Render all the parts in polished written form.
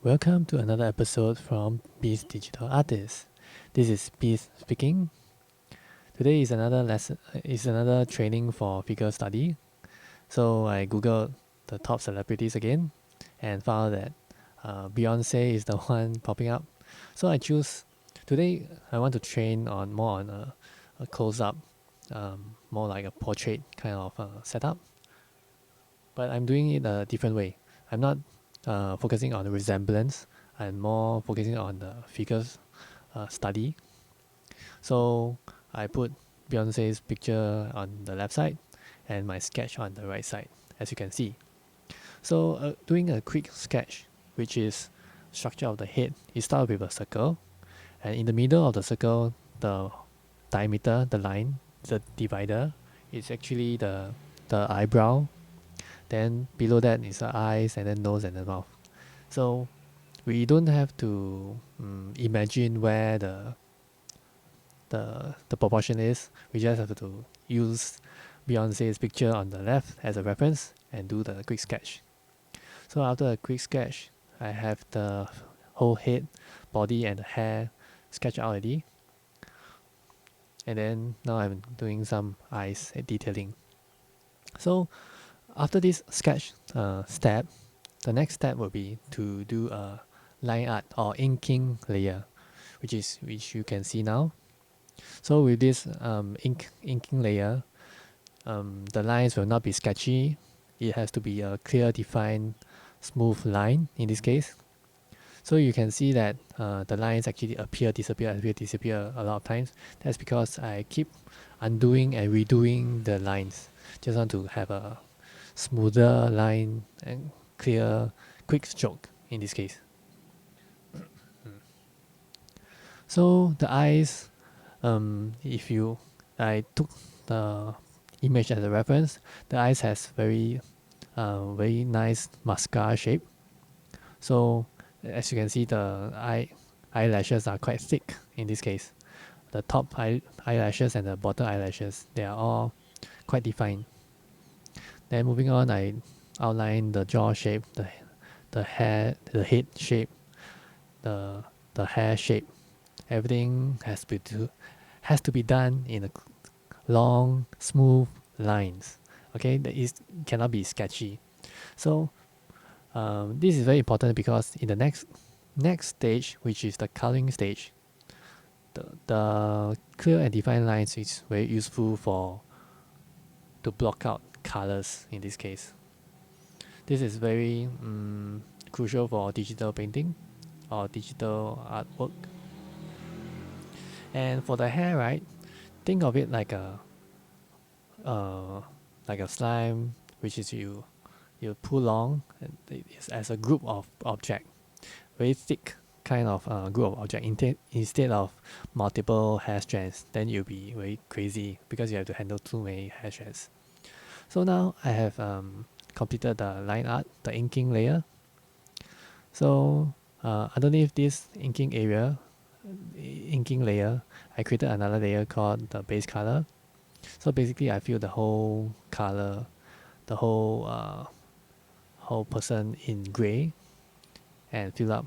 Welcome to another episode from Beez Digital Artist. This is Beez speaking. Today is another lesson. Is another training for figure study. So I googled the top celebrities again, and found that Beyonce is the one popping up. So I choose today. I want to train on more on a close up, more like a portrait kind of setup. But I'm doing it a different way. I'm not focusing on the resemblance. I'm more focusing on the figures study. So I put Beyonce's picture on the left side and my sketch on the right side, as you can see. So doing a quick sketch, which is structure of the head, you start with a circle, and in the middle of the circle, the diameter, the line, the divider, is actually the eyebrow. Then below that is the eyes, and then nose and the mouth. So we don't have to imagine where the proportion is. We just have to use Beyonce's picture on the left as a reference and do the quick sketch. So after a quick sketch, I have the whole head, body and the hair sketched out already. And then now I'm doing some eyes detailing. So after this sketch step, the next step will be to do a line art or inking layer, which you can see now. So with this inking layer, the lines will not be sketchy. It has to be a clear, defined, smooth line in this case. So you can see that the lines actually appear, disappear a lot of times. That's because I keep undoing and redoing the lines. Just want to have a smoother line and clear, quick stroke in this case. So the eyes, I took the image as a reference. The eyes has very nice mascara shape. So as you can see, the eyelashes are quite thick in this case. The top eyelashes and the bottom eyelashes, they are all quite defined. Then moving on, I outline the jaw shape, the head shape, the hair shape. Everything has to be done in a long, smooth lines. Okay, that is cannot be sketchy. So this is very important because in the next stage, which is the coloring stage, the clear and defined lines is very useful to block out colors in this case. This is very crucial for digital painting or digital artwork. And for the hair, right, think of it like a slime, which is you pull long and it's as a group of object, very thick kind of group of object. Instead of multiple hair strands, then you'll be very crazy because you have to handle too many hair strands. So now I have completed the line art, the inking layer. So underneath this inking layer, I created another layer called the base color. So basically, I fill the whole color, the whole person in gray, and fill up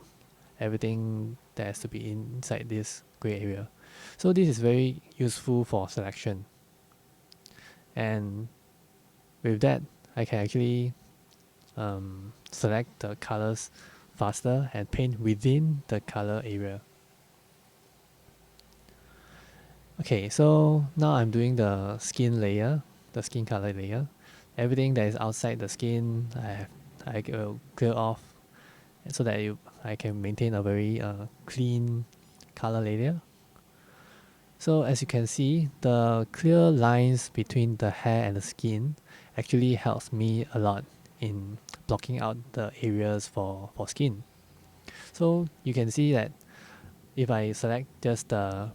everything that has to be inside this gray area. So this is very useful for selection. And with that, I can actually select the colors faster and paint within the color area. Okay, so now I'm doing the skin layer, the skin color layer. Everything that is outside the skin, I will clear off so that I can maintain a very clean color layer. So as you can see, the clear lines between the hair and the skin actually helps me a lot in blocking out the areas for skin. So you can see that if I select just the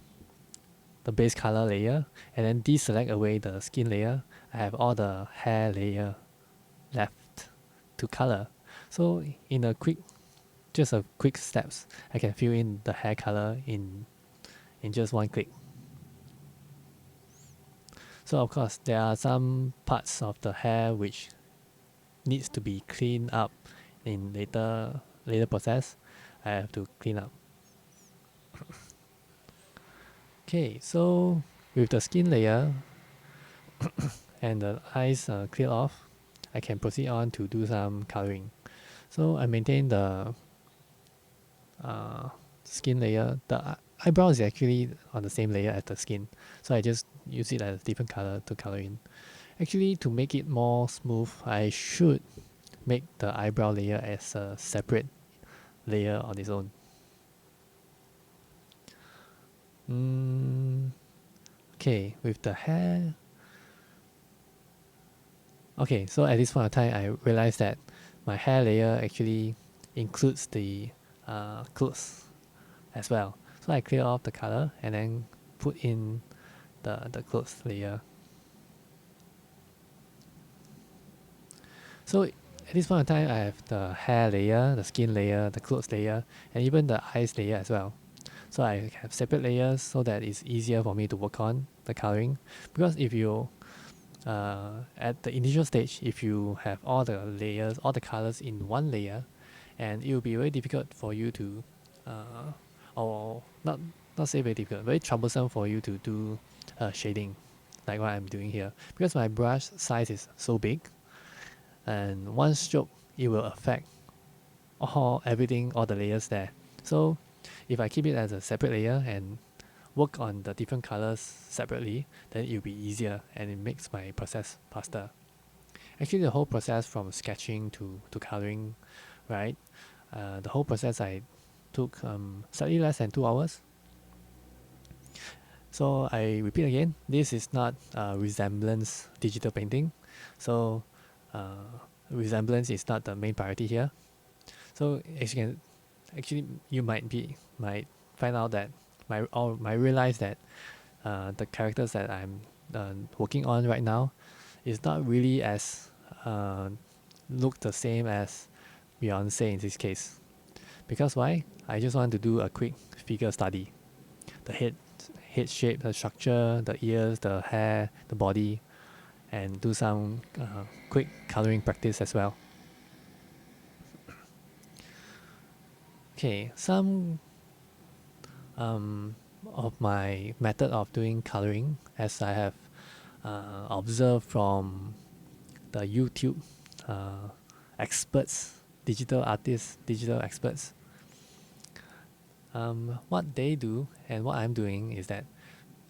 base color layer and then deselect away the skin layer, I have all the hair layer left to color. So in a quick steps, I can fill in the hair color in just one click. So of course there are some parts of the hair which needs to be cleaned up in later process. I have to clean up. Okay, so with the skin layer and the eyes cleared off, I can proceed on to do some coloring. So I maintain the skin layer. The eyebrow is actually on the same layer as the skin, so I just use it as a different color to color in. Actually, to make it more smooth, I should make the eyebrow layer as a separate layer on its own. Okay, with the hair. Okay, so at this point of time, I realized that my hair layer actually includes the clothes as well. So I clear off the color and then put in the clothes layer. So at this point of time, I have the hair layer, the skin layer, the clothes layer, and even the eyes layer as well. So I have separate layers so that it's easier for me to work on the coloring. Because if you at the initial stage, if you have all the layers, all the colors in one layer, and it will be very difficult for you to, or not say very difficult, very troublesome for you to do shading, like what I'm doing here, because my brush size is so big, and one stroke it will affect everything, all the layers there. So if I keep it as a separate layer and work on the different colors separately, then it'll be easier and it makes my process faster. Actually, the whole process from sketching to coloring, right? The whole process I took slightly less than 2 hours. So I repeat again, this is not Resemblance digital painting. So Resemblance is not the main priority here. So as you can, actually you might find out that might realize that the characters that I'm working on right now is not really as look the same as Beyonce in this case. Because why? I just want to do a quick figure study. The head shape, the structure, the ears, the hair, the body, and do some quick coloring practice as well. Okay, some of my method of doing coloring, as I have observed from the YouTube experts, digital artists, digital experts. What they do and what I'm doing is that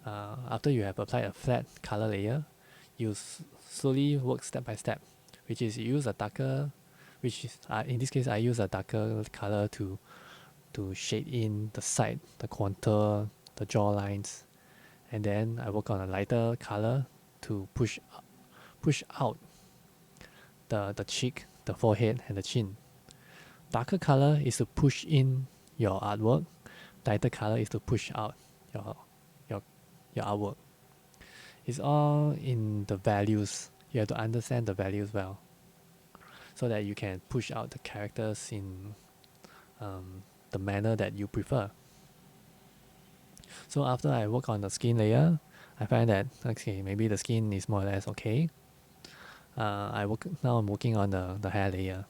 after you have applied a flat color layer, you slowly work step by step, which is you use a darker, which is in this case I use a darker color to shade in the side, the contour, the jaw lines, and then I work on a lighter color to push out the cheek, the forehead, and the chin. Darker color is to push in your artwork. Lighter color is to push out your your artwork. It's all in the values. You have to understand the values well, so that you can push out the characters in the manner that you prefer. So after I work on the skin layer, I find that okay, maybe the skin is more or less okay. Now I'm working on the hair layer.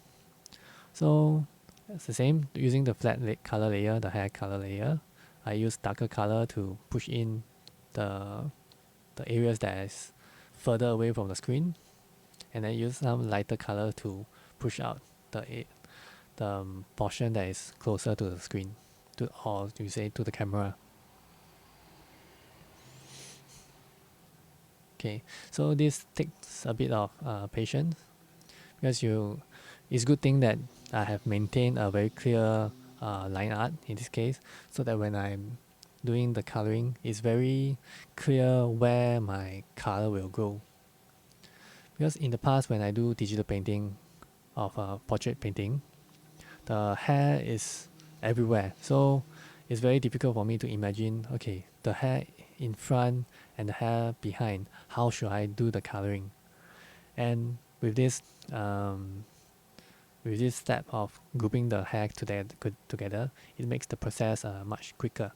So it's the same using the flat color layer, the hair color layer. I use darker color to push in the areas that is further away from the screen, and then use some lighter color to push out the portion that is closer to the screen, or you say to the camera. Okay, so this takes a bit of patience, because it's a good thing that I have maintained a very clear line art in this case, so that when I'm doing the coloring, it's very clear where my color will go. Because in the past, when I do digital painting of portrait painting, the hair is everywhere, so it's very difficult for me to imagine, okay, the hair in front and the hair behind, how should I do the coloring? And with this step of grouping the hair together, it makes the process much quicker.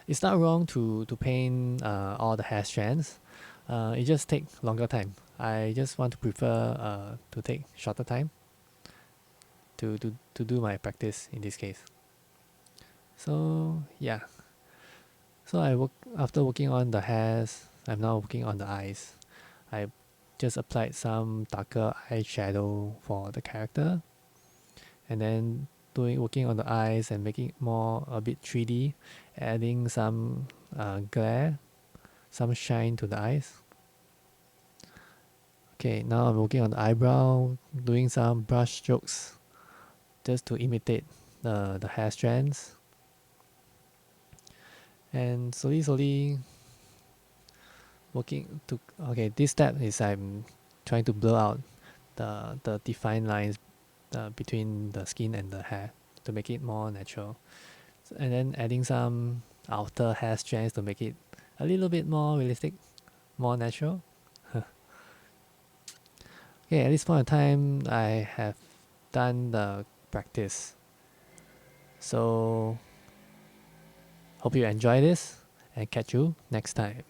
It's not wrong to paint all the hair strands. It just takes longer time. I just want to prefer to take shorter time to do my practice in this case. So yeah, so after working on the hairs, I'm now working on the eyes. I just applied some darker eyeshadow for the character, and then working on the eyes and making it more a bit 3D, adding some glare, some shine to the eyes. Okay, now I'm working on the eyebrow, doing some brush strokes just to imitate the hair strands. And slowly working to, okay, this step is I'm trying to blur out the defined lines between the skin and the hair to make it more natural. And then adding some outer hair strands to make it a little bit more realistic, more natural. Okay, at this point in time, I have done the practice. So, hope you enjoy this and catch you next time.